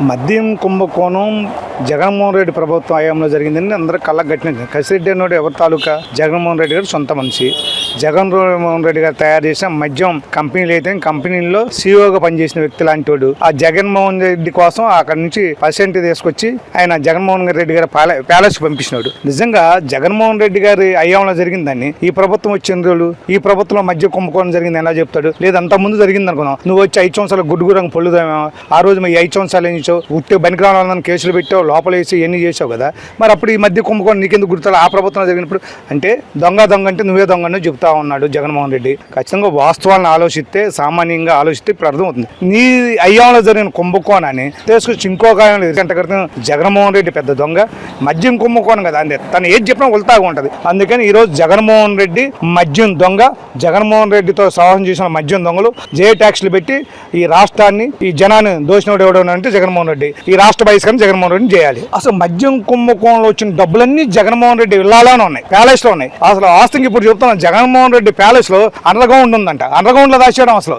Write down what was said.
మద్యం కుంభకోణం జగన్మోహన్ రెడ్డి ప్రభుత్వం హయాంలో జరిగిందని అందరూ కళ్ళకు కట్టినది. కసిరెడ్డి అన్నోడు ఎవరి తాలూకా? జగన్మోహన్ రెడ్డి గారు సొంత మనిషి. జగన్మోహన్ రెడ్డి గారు తయారు చేసిన మద్యం కంపెనీలు అయితే కంపెనీల్లో సీఈఓగా పనిచేసిన వ్యక్తి లాంటి వాడు. ఆ జగన్మోహన్ రెడ్డి కోసం అక్కడి నుంచి పర్సెంట్ తీసుకొచ్చి ఆయన జగన్మోహన్ రెడ్డి గారి ప్యాలెస్ పంపించినాడు. నిజంగా జగన్మోహన్ రెడ్డి గారి హయాంలో జరిగిందని ఈ ప్రభుత్వం వచ్చిన రోజులు ఈ ప్రభుత్వంలో మద్య కుంభకోణం జరిగింది ఎలా చెప్తాడు? లేదు అంత ముందు జరిగింది అనుకున్నాం. నువ్వు వచ్చి 5 సంవత్సరాలు గుడ్డుగురంగా పొల్లుదామా? ఆ రోజు మరి 5 సంవత్సరాలు ఏం చేసావు? ఉట్టి బనికిరాలని కేసులు పెట్టావు, లోపల వేసి ఎన్ని చేసావు కదా. మరి అప్పుడు ఈ మధ్య కుంభకోణం నీకెందుకు గుర్తాడు? ఆ ప్రభుత్వం జరిగినప్పుడు అంటే దొంగ అంటే నువ్వే దొంగ అని చెప్తా ఉన్నాడు జగన్మోహన్ రెడ్డి. ఖచ్చితంగా వాస్తవాలను ఆలోచిస్తే, సామాన్యంగా ఆలోచిస్తే ఇప్పుడు అర్థమవుతుంది. నీ అయ్యాంలో జరిగిన కుంభకోణాన్ని తీసుకొచ్చి ఇంకో గంట క్రితం జగన్మోహన్ రెడ్డి పెద్ద దొంగ, మద్యం కుంభకోణం కదా అంతే. తను ఏది చెప్పినా ఉల్టాగా ఉంటుంది. అందుకని ఈరోజు జగన్మోహన్ రెడ్డి మద్యం దొంగ, జగన్మోహన్ రెడ్డితో సహాయం చేసిన మద్యం దొంగలు జే ట్యాక్స్లు పెట్టి ఈ రాష్ట్రాన్ని, ఈ జనాన్ని దోషినోడు ఎవడో అంటే జగన్మోహన్ రెడ్డి. ఈ రాష్ట్ర బహిష్కరణ జగన్మోహన్ రెడ్డిని చేయాలి. అసలు మద్యం కుంభకోణంలో వచ్చిన డబ్బులన్నీ జగన్మోహన్ రెడ్డి విల్లాలోనే ఉన్నాయి, ప్యాలెస్ లో ఉన్నాయి. అసలు ఆస్తికి ఇప్పుడు చెప్తున్నాను, జగన్మోహన్ రెడ్డి ప్యాలెస్ లో అండర్ గ్రౌండ్ ఉందంట. అండర్ గ్రౌండ్ లో దాచేయడం అసలు